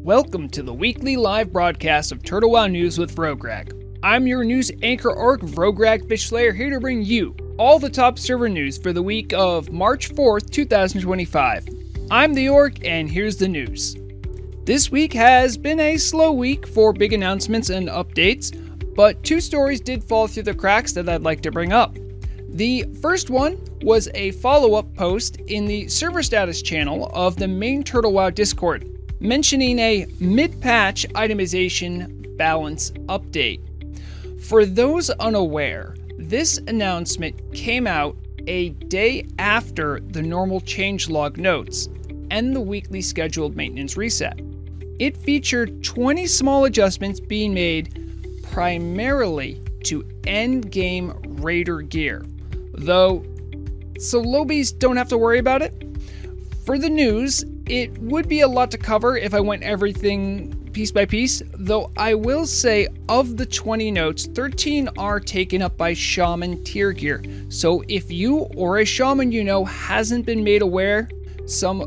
Welcome to the weekly live broadcast of Turtle WoW News with Vrograg. I'm your news anchor orc, Vrograg Fishslayer, here to bring you all the top server news for the week of March 4th, 2025. I'm the orc, and here's the news. This week has been a slow week for big announcements and updates, but two stories did fall through the cracks that I'd like to bring up. The first one was a follow-up post in the server status channel of the main Turtle WoW Discord, mentioning a mid-patch itemization balance update. For those unaware, this announcement came out a day after the normal changelog notes and the weekly scheduled maintenance reset. It featured 20 small adjustments being made primarily to end-game raider gear, though Solobies don't have to worry about it. For the news, it would be a lot to cover if I went everything piece by piece, though I will say of the 20 notes, 13 are taken up by Shaman tier gear. So if you or a Shaman you know hasn't been made aware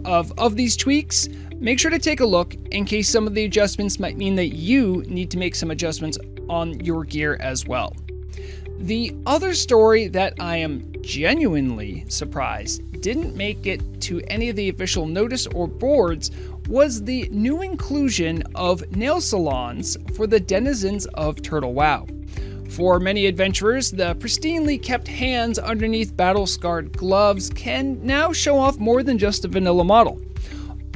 of these tweaks, make sure to take a look in case some of the adjustments might mean that you need to make some adjustments on your gear as well. The other story that I am genuinely surprised didn't make it to any of the official notice or boards was the new inclusion of nail salons for the denizens of Turtle WoW. For many adventurers, the pristinely kept hands underneath battle-scarred gloves can now show off more than just a vanilla model.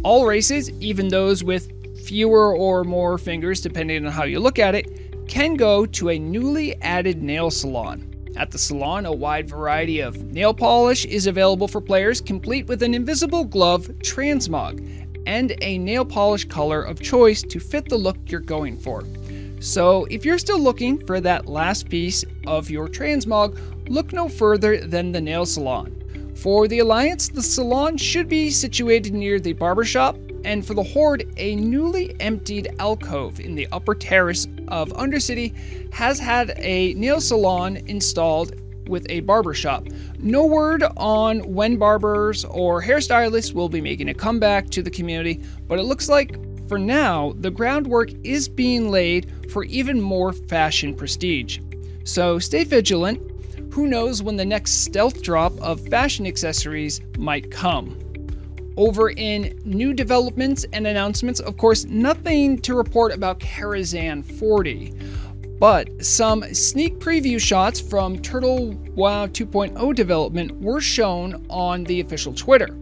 All races, even those with fewer or more fingers depending on how you look at it, can go to a newly added nail salon. At the salon, a wide variety of nail polish is available for players, complete with an invisible glove transmog and a nail polish color of choice to fit the look you're going for. So if you're still looking for that last piece of your transmog, look no further than the nail salon. For the Alliance, the salon should be situated near the barbershop, and for the Horde, a newly emptied alcove in the upper terrace of Undercity has had a nail salon installed with a barbershop. No word on when barbers or hairstylists will be making a comeback to the community, but it looks like, for now, the groundwork is being laid for even more fashion prestige. So stay vigilant. Who knows when the next stealth drop of fashion accessories might come. Over in new developments and announcements, of course, nothing to report about Karazhan 40, but some sneak preview shots from Turtle WoW 2.0 development were shown on the official Twitter.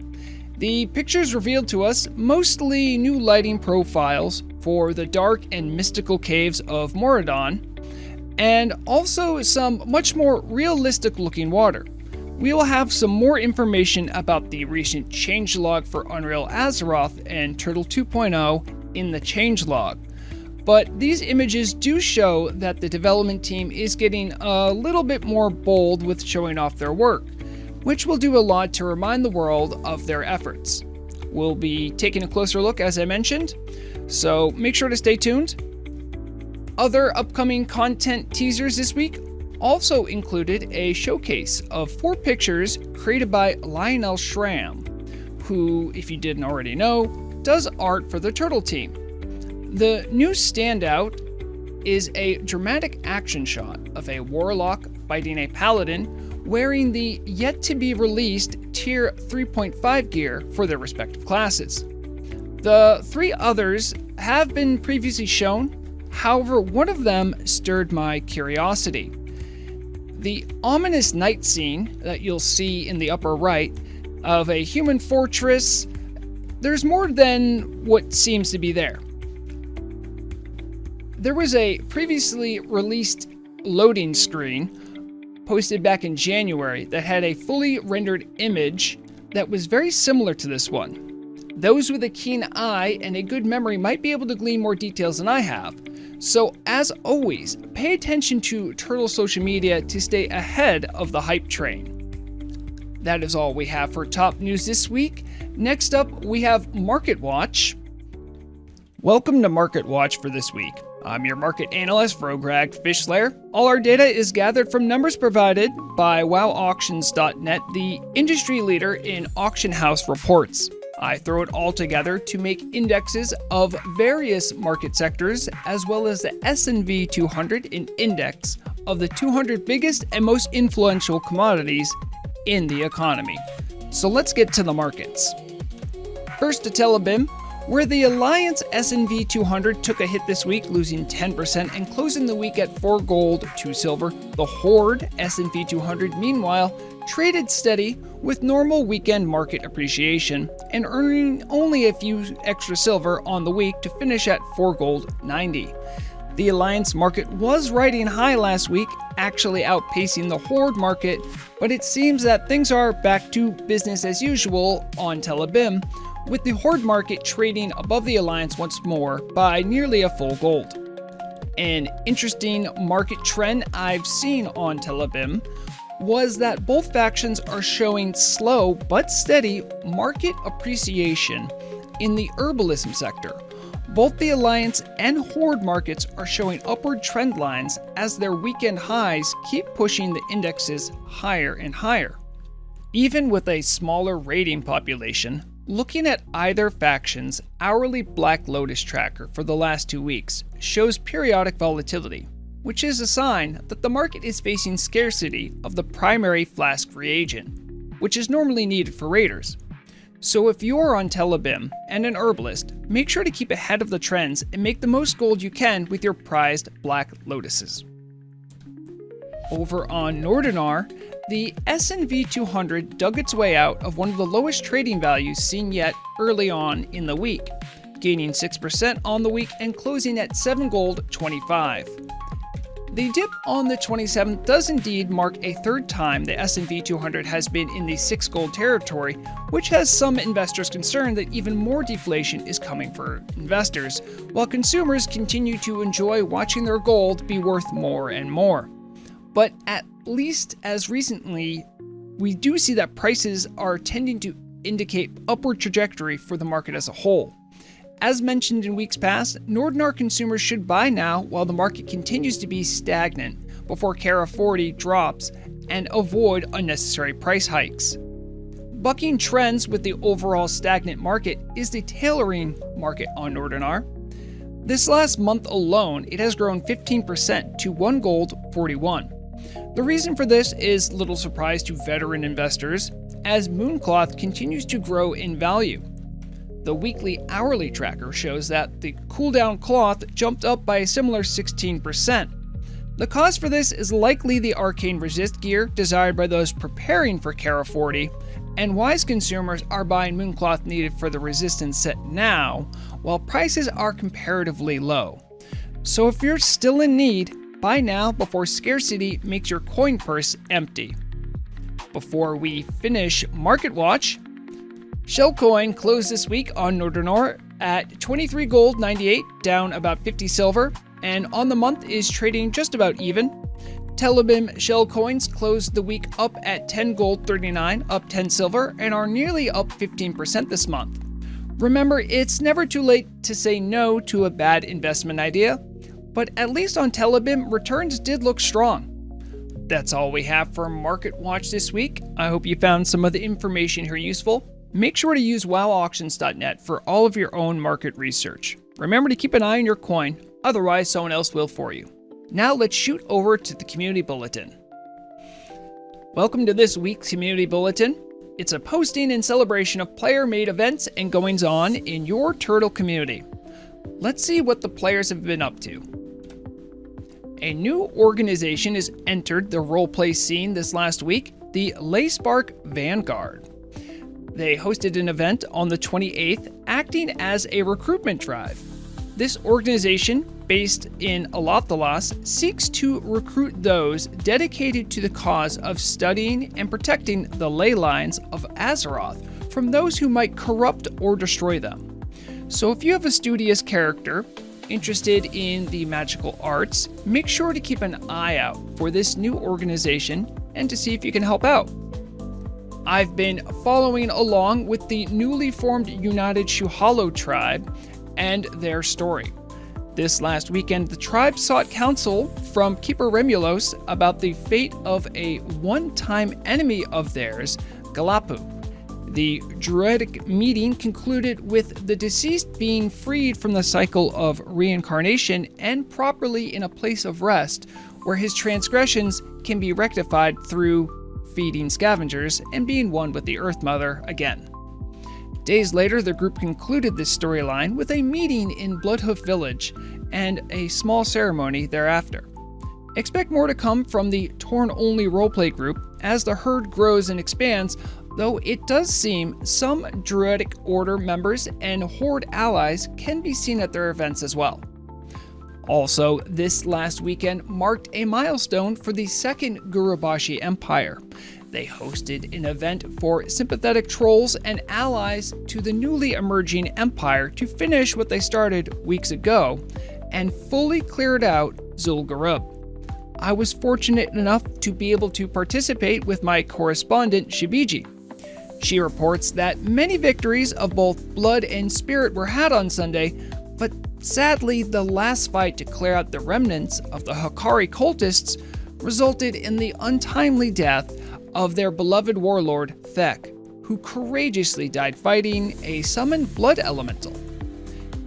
The pictures revealed to us mostly new lighting profiles for the dark and mystical caves of Moradon, and also some much more realistic looking water. We will have some more information about the recent changelog for Unreal Azeroth and Turtle 2.0 in the changelog. But these images do show that the development team is getting a little bit more bold with showing off their work, which will do a lot to remind the world of their efforts. We'll be taking a closer look, as I mentioned, so make sure to stay tuned. Other upcoming content teasers this week also included a showcase of 4 pictures created by Lionel Schramm, who, if you didn't already know, does art for the Turtle team. The new standout is a dramatic action shot of a warlock fighting a paladin wearing the yet-to-be-released Tier 3.5 gear for their respective classes. The 3 others have been previously shown, however, one of them stirred my curiosity. The ominous night scene that you'll see in the upper right of a human fortress, there's more than what seems to be there. There was a previously released loading screen posted back in January that had a fully rendered image that was very similar to this one. Those with a keen eye and a good memory might be able to glean more details than I have. So, as always, pay attention to Turtle social media to stay ahead of the hype train. That is all we have for top news this week. Next up, we have Market Watch. Welcome to Market Watch for this week. I'm your market analyst, Vrograg Fishslayer. All our data is gathered from numbers provided by WoWauctions.net, the industry leader in auction house reports. I throw it all together to make indexes of various market sectors, as well as the S&V 200 an index of the 200 biggest and most influential commodities in the economy. So let's get to the markets. First to Tel'abim, where the Alliance S&V 200 took a hit this week, losing 10% and closing the week at 4 gold, 2 silver. The Horde S&V 200, meanwhile, traded steady with normal weekend market appreciation and earning only a few extra silver on the week to finish at 4 gold, 90. The Alliance market was riding high last week, actually outpacing the Horde market, but it seems that things are back to business as usual on Tel'abim, with the Horde market trading above the Alliance once more by nearly a full gold. An interesting market trend I've seen on Tel'abim was that both factions are showing slow but steady market appreciation in the herbalism sector. Both the Alliance and Horde markets are showing upward trend lines as their weekend highs keep pushing the indexes higher and higher. Even with a smaller rating population, looking at either faction's hourly Black Lotus tracker for the last 2 weeks shows periodic volatility, which is a sign that the market is facing scarcity of the primary flask reagent, which is normally needed for raiders. So if you're on Tel'abim and an herbalist, make sure to keep ahead of the trends and make the most gold you can with your prized Black Lotuses. Over on Nordanaar, the S&V 200 dug its way out of one of the lowest trading values seen yet early on in the week, gaining 6% on the week and closing at 7 gold, 25. The dip on the 27th does indeed mark a third time the S&V 200 has been in the 6 gold territory, which has some investors concerned that even more deflation is coming for investors, while consumers continue to enjoy watching their gold be worth more and more. But at least as recently, we do see that prices are tending to indicate upward trajectory for the market as a whole. As mentioned in weeks past, Nordanaar consumers should buy now while the market continues to be stagnant before Kara 40 drops and avoid unnecessary price hikes. Bucking trends with the overall stagnant market is the tailoring market on Nordanaar. This last month alone, it has grown 15% to 1 gold, 41. The reason for this is little surprise to veteran investors, as Mooncloth continues to grow in value. The weekly hourly tracker shows that the cooldown cloth jumped up by a similar 16%. The cause for this is likely the arcane resist gear desired by those preparing for Kara 40, and wise consumers are buying Mooncloth needed for the resistance set now, while prices are comparatively low. So if you're still in need, buy now before scarcity makes your coin purse empty. Before we finish Market Watch, Shellcoin closed this week on Nordanaar at 23 gold 98, down about 50 silver, and on the month is trading just about even. Tel'abim Shellcoins closed the week up at 10 gold 39, up 10 silver, and are nearly up 15% this month. Remember, it's never too late to say no to a bad investment idea, but at least on Tel'abim, returns did look strong. That's all we have for Market Watch this week. I hope you found some of the information here useful. Make sure to use wowauctions.net for all of your own market research. Remember to keep an eye on your coin, otherwise someone else will for you. Now let's shoot over to the Community Bulletin. Welcome to this week's Community Bulletin. It's a posting and celebration of player-made events and goings-on in your turtle community. Let's see what the players have been up to. A new organization has entered the roleplay scene this last week, the Layspark Vanguard. They hosted an event on the 28th, acting as a recruitment drive. This organization, based in Alathalas, seeks to recruit those dedicated to the cause of studying and protecting the ley lines of Azeroth from those who might corrupt or destroy them. So if you have a studious character interested in the magical arts, make sure to keep an eye out for this new organization and to see if you can help out. I've been following along with the newly formed United Shuhalo tribe and their story. This last weekend, the tribe sought counsel from Keeper Remulos about the fate of a one-time enemy of theirs, Galapu. The druidic meeting concluded with the deceased being freed from the cycle of reincarnation and properly in a place of rest, where his transgressions can be rectified through feeding scavengers and being one with the Earth Mother again. Days later, the group concluded this storyline with a meeting in Bloodhoof Village and a small ceremony thereafter. Expect more to come from the Torn-only roleplay group as the herd grows and expands, though it does seem some Druidic Order members and Horde allies can be seen at their events as well. Also, this last weekend marked a milestone for the second Gurubashi Empire. They hosted an event for sympathetic trolls and allies to the newly emerging empire to finish what they started weeks ago and fully cleared out Zul'Gurub. I was fortunate enough to be able to participate with my correspondent Shabiji. She reports that many victories of both blood and spirit were had on Sunday, but sadly the last fight to clear out the remnants of the Hikari cultists resulted in the untimely death of their beloved warlord Thek, who courageously died fighting a summoned blood elemental.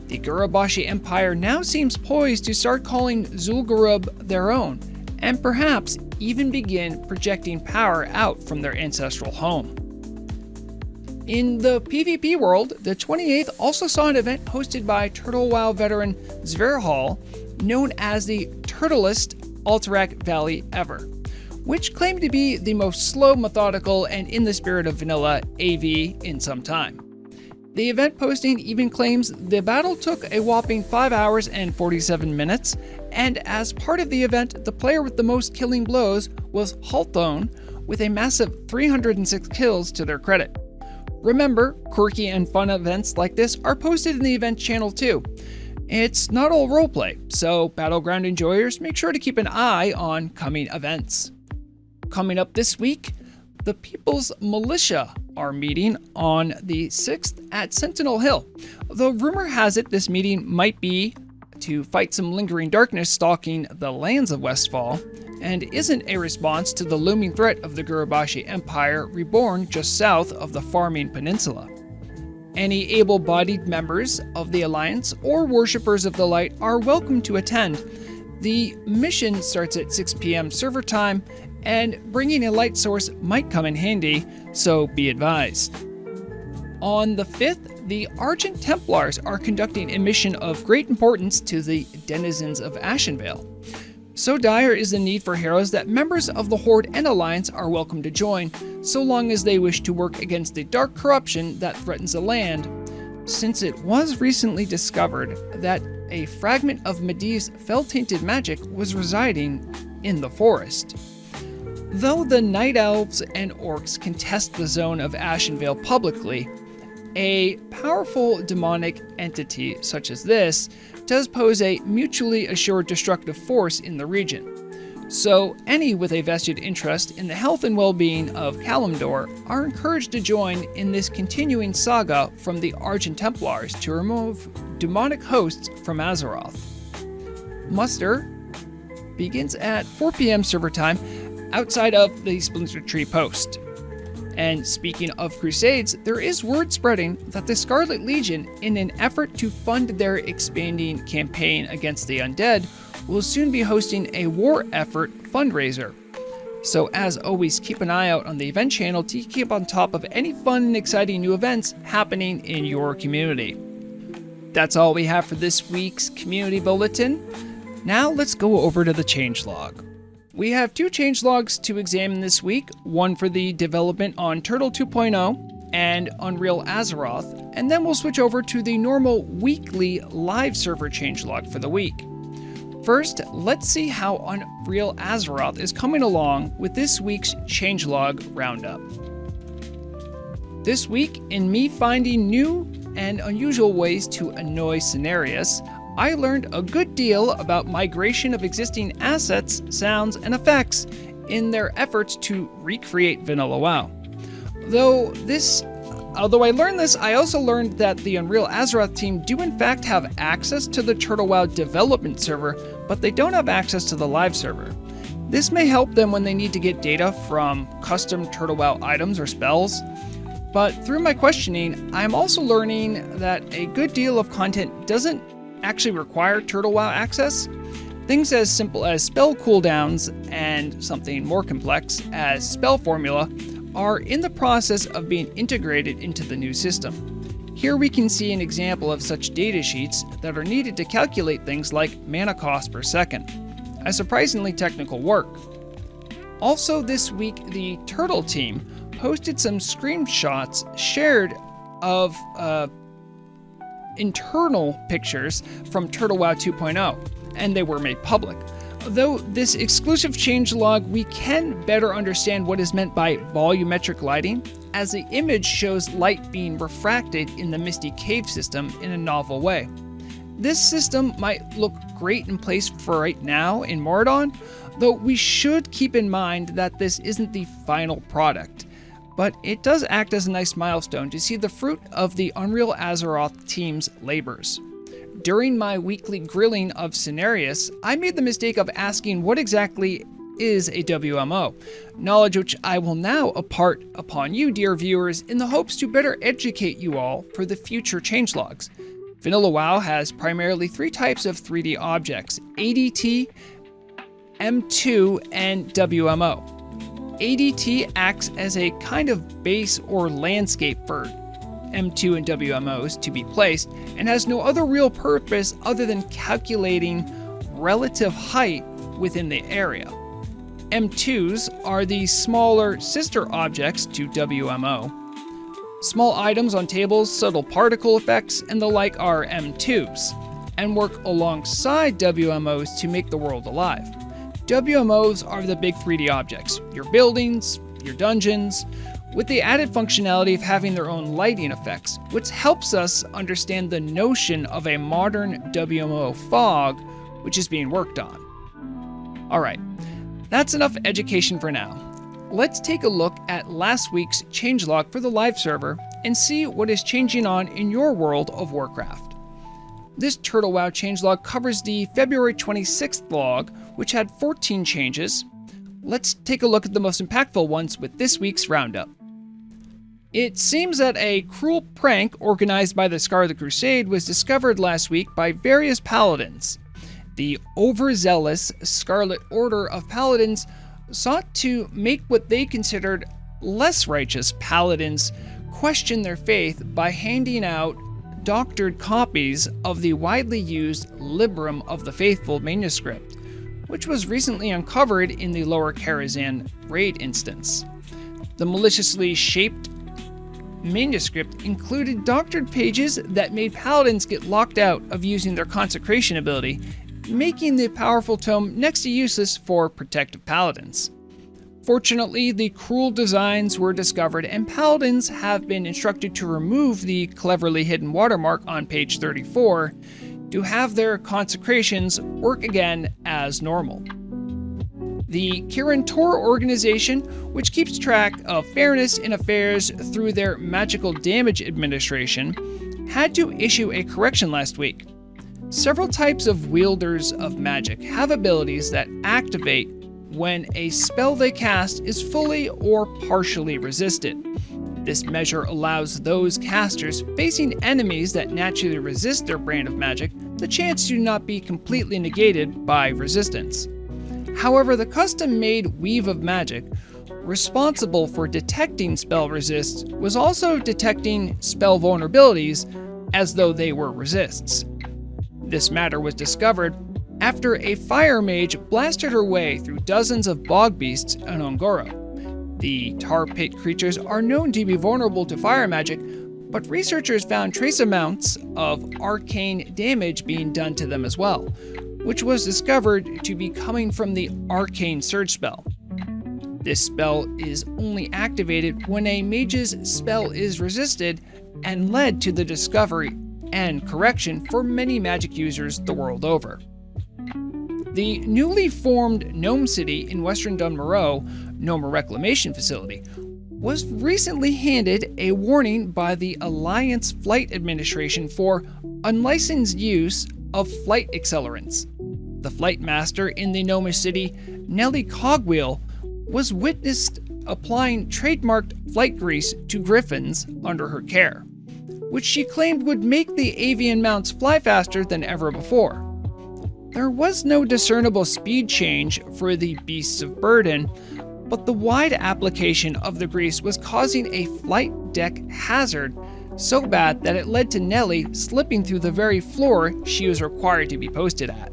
The Gurubashi Empire now seems poised to start calling Zul'Gurub their own, and perhaps even begin projecting power out from their ancestral home. In the PvP world, the 28th also saw an event hosted by Turtle WoW veteran Zverhal, known as the Turtlest Alterac Valley ever, which claimed to be the most slow, methodical, and in the spirit of vanilla AV in some time. The event posting even claims the battle took a whopping 5 hours and 47 minutes, and as part of the event, the player with the most killing blows was Halthone, with a massive 306 kills to their credit. Remember, quirky and fun events like this are posted in the event channel too. It's not all roleplay, so Battleground enjoyers make sure to keep an eye on coming events. Coming up this week, the People's Militia are meeting on the 6th at Sentinel Hill, though rumor has it this meeting might be to fight some lingering darkness stalking the lands of Westfall, and isn't a response to the looming threat of the Gurubashi Empire reborn just south of the Farming Peninsula. Any able-bodied members of the Alliance or worshippers of the light are welcome to attend. The mission starts at 6 p.m. server time, and bringing a light source might come in handy, so be advised. On the 5th, the Argent Templars are conducting a mission of great importance to the denizens of Ashenvale. So dire is the need for heroes that members of the Horde and Alliance are welcome to join, so long as they wish to work against the dark corruption that threatens the land, since it was recently discovered that a fragment of Medivh's fell-tainted magic was residing in the forest. Though the Night Elves and Orcs contest the zone of Ashenvale publicly, a powerful demonic entity such as this does pose a mutually assured destructive force in the region. So any with a vested interest in the health and well-being of Kalimdor are encouraged to join in this continuing saga from the Argent Templars to remove demonic hosts from Azeroth. Muster begins at 4 p.m. server time outside of the Splinter Tree post. And speaking of crusades, there is word spreading that the Scarlet Legion, in an effort to fund their expanding campaign against the undead, will soon be hosting a war effort fundraiser. So as always, keep an eye out on the event channel to keep on top of any fun and exciting new events happening in your community. That's all we have for this week's Community Bulletin. Now let's go over to the changelog. We have 2 changelogs to examine this week, one for the development on Turtle 2.0 and Unreal Azeroth, and then we'll switch over to the normal weekly live server changelog for the week. First, let's see how Unreal Azeroth is coming along with this week's changelog roundup. This week, in me finding new and unusual ways to annoy Cenarius, I learned a good deal about migration of existing assets, sounds, and effects in their efforts to recreate Vanilla WoW. Although I learned this, I also learned that the Unreal Azeroth team do in fact have access to the Turtle WoW development server, but they don't have access to the live server. This may help them when they need to get data from custom Turtle WoW items or spells. But through my questioning, I'm also learning that a good deal of content doesn't actually require Turtle WoW access. Things as simple as spell cooldowns and something more complex as spell formula are in the process of being integrated into the new system. Here we can see an example of such datasheets that are needed to calculate things like mana cost per second. A surprisingly technical work. Also this week, the Turtle team posted some screenshots shared of internal pictures from Turtle WoW 2.0, and they were made public. Though this exclusive changelog, we can better understand what is meant by volumetric lighting, as the image shows light being refracted in the Misty Cave system in a novel way. This system might look great in place for right now in Mordanaar, though we should keep in mind that this isn't the final product. But it does act as a nice milestone to see the fruit of the Unreal Azeroth team's labors. During my weekly grilling of Cenarius, I made the mistake of asking what exactly is a WMO, knowledge which I will now impart upon you, dear viewers, in the hopes to better educate you all for the future changelogs. Vanilla WoW has primarily three types of 3D objects: ADT, M2, and WMO. ADT acts as a kind of base or landscape for M2 and WMOs to be placed, and has no other real purpose other than calculating relative height within the area. M2s are the smaller sister objects to WMO. Small items on tables, subtle particle effects, and the like are M2s, and work alongside WMOs to make the world alive. WMOs are the big 3D objects, your buildings, your dungeons, with the added functionality of having their own lighting effects, which helps us understand the notion of a modern WMO fog, which is being worked on. Alright, that's enough education for now. Let's take a look at last week's changelog for the live server and see what is changing on in your world of Warcraft. This Turtle WoW changelog covers the February 26th log, which had 14 changes. Let's take a look at the most impactful ones with this week's roundup. It seems that a cruel prank organized by the Scarlet Crusade was discovered last week by various paladins. The overzealous Scarlet Order of Paladins sought to make what they considered less righteous paladins question their faith by handing out doctored copies of the widely used Librum of the Faithful manuscript, which was recently uncovered in the Lower Karazhan raid instance. The maliciously shaped manuscript included doctored pages that made paladins get locked out of using their consecration ability, making the powerful tome next to useless for protective paladins. Fortunately, the cruel designs were discovered, and paladins have been instructed to remove the cleverly hidden watermark on page 34 to have their consecrations work again as normal. The Kirin Tor organization, which keeps track of fairness in affairs through their magical damage administration, had to issue a correction last week. Several types of wielders of magic have abilities that activate when a spell they cast is fully or partially resisted. This measure allows those casters facing enemies that naturally resist their brand of magic the chance to not be completely negated by resistance. However, the custom-made Weave of Magic, responsible for detecting spell resists, was also detecting spell vulnerabilities as though they were resists. This matter was discovered after a fire mage blasted her way through dozens of bog beasts in Ongoro. The tar pit creatures are known to be vulnerable to fire magic, but researchers found trace amounts of arcane damage being done to them as well, which was discovered to be coming from the Arcane Surge spell. This spell is only activated when a mage's spell is resisted, and led to the discovery and correction for many magic users the world over. The newly formed Gnome City in Western Dunmoreau, Gnome Reclamation Facility, was recently handed a warning by the Alliance Flight Administration for unlicensed use of flight accelerants. The flight master in the Gnomish city, Nellie Cogwheel, was witnessed applying trademarked flight grease to griffins under her care, which she claimed would make the avian mounts fly faster than ever before. There was no discernible speed change for the beasts of burden, but the wide application of the grease was causing a flight deck hazard so bad that it led to Nellie slipping through the very floor she was required to be posted at.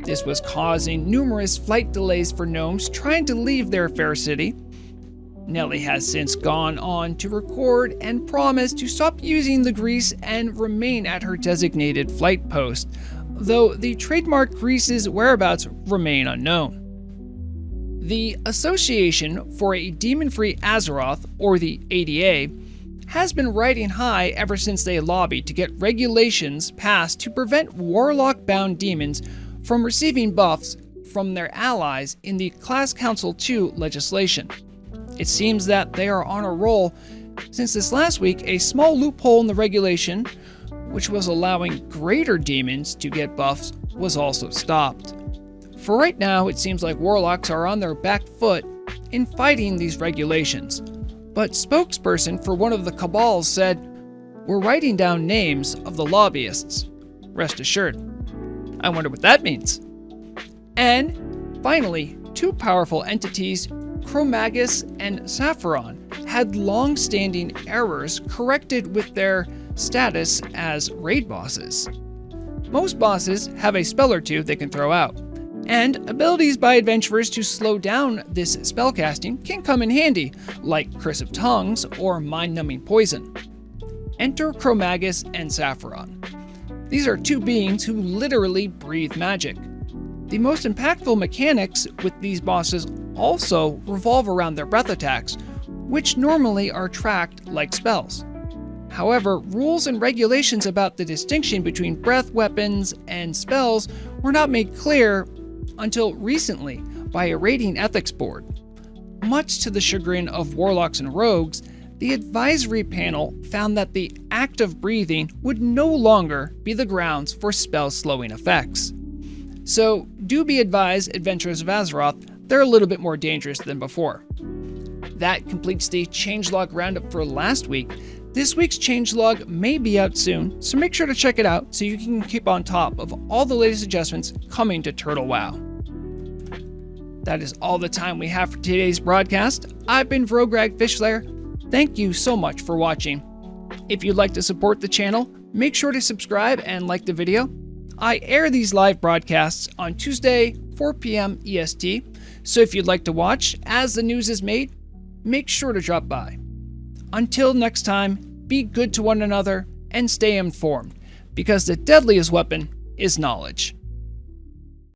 This was causing numerous flight delays for gnomes trying to leave their fair city. Nellie has since gone on to record and promise to stop using the grease and remain at her designated flight post, though the trademark grease's whereabouts remain unknown. The Association for a Demon-Free Azeroth, or the ADA, has been riding high ever since they lobbied to get regulations passed to prevent warlock-bound demons from receiving buffs from their allies in the Class Council 2 legislation. It seems that they are on a roll, since this last week a small loophole in the regulation, which was allowing greater demons to get buffs, was also stopped. For right now, it seems like warlocks are on their back foot in fighting these regulations, but spokesperson for one of the cabals said, "We're writing down names of the lobbyists. Rest assured." I wonder what that means. And finally, two powerful entities, Chromagus and Sapphiron, had long-standing errors corrected with their status as raid bosses. Most bosses have a spell or two they can throw out, and abilities by adventurers to slow down this spellcasting can come in handy, like Curse of Tongues or Mind-Numbing Poison. Enter Chromagus and Sapphiron. These are two beings who literally breathe magic. The most impactful mechanics with these bosses also revolve around their breath attacks, which normally are tracked like spells. However, rules and regulations about the distinction between breath weapons and spells were not made clear until recently by a rating ethics board. Much to the chagrin of warlocks and rogues, the advisory panel found that the act of breathing would no longer be the grounds for spell slowing effects. So do be advised, adventurers of Azeroth, they're a little bit more dangerous than before. That completes the changelog roundup for last week. This week's changelog may be out soon, so make sure to check it out so you can keep on top of all the latest adjustments coming to Turtle WoW. That is all the time we have for today's broadcast. I've been Vrograg Fishslayer. Thank you so much for watching. If you'd like to support the channel, make sure to subscribe and like the video. I air these live broadcasts on Tuesday, 4 p.m. EST, so if you'd like to watch as the news is made, make sure to drop by. Until next time, be good to one another and stay informed, because the deadliest weapon is knowledge.